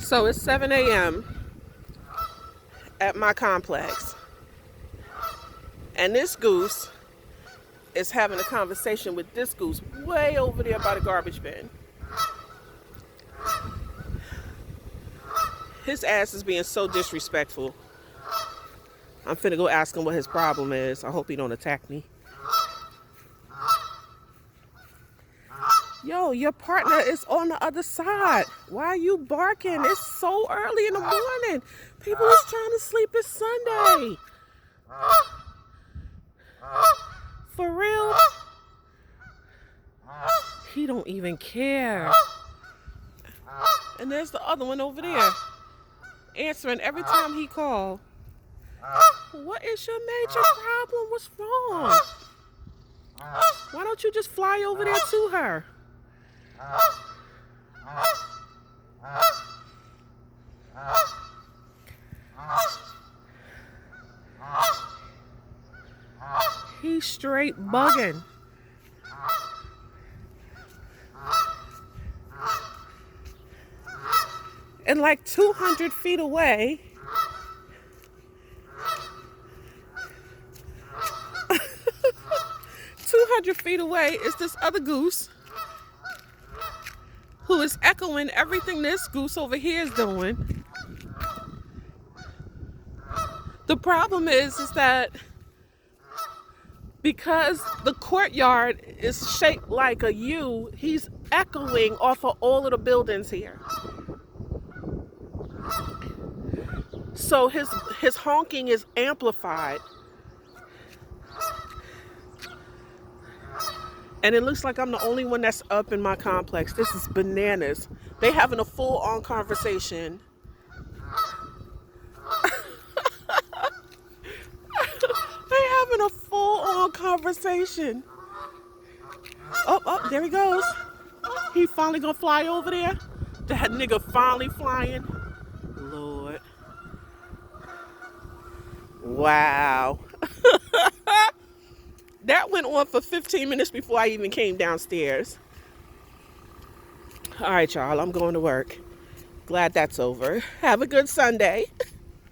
So it's 7 a.m. at my complex, and this goose is having a conversation with this goose way over there by the garbage bin. His ass is being so disrespectful. I'm finna go ask him what his problem is. I hope he don't attack me. Yo, your partner is on the other side. Why are you barking? It's so early in the morning. People is trying to sleep. It's Sunday. For real? He don't even care. And there's the other one over there, answering every time he calls. What is your major problem? What's wrong? Why don't you just fly over there to her? He's straight bugging. And like 200 feet away, 200 feet away is this other goose who is echoing everything this goose over here is doing. The problem is that because the courtyard is shaped like a U, he's echoing off of all of the buildings here. So his honking is amplified. And it looks like I'm the only one that's up in my complex. This is bananas. They having a full-on conversation. They having a full-on conversation. Oh, there he goes. He finally gonna fly over there. That nigga finally flying. Lord. Wow. That went on for 15 minutes before I even came downstairs. All right, y'all, I'm going to work. Glad that's over. Have a good Sunday.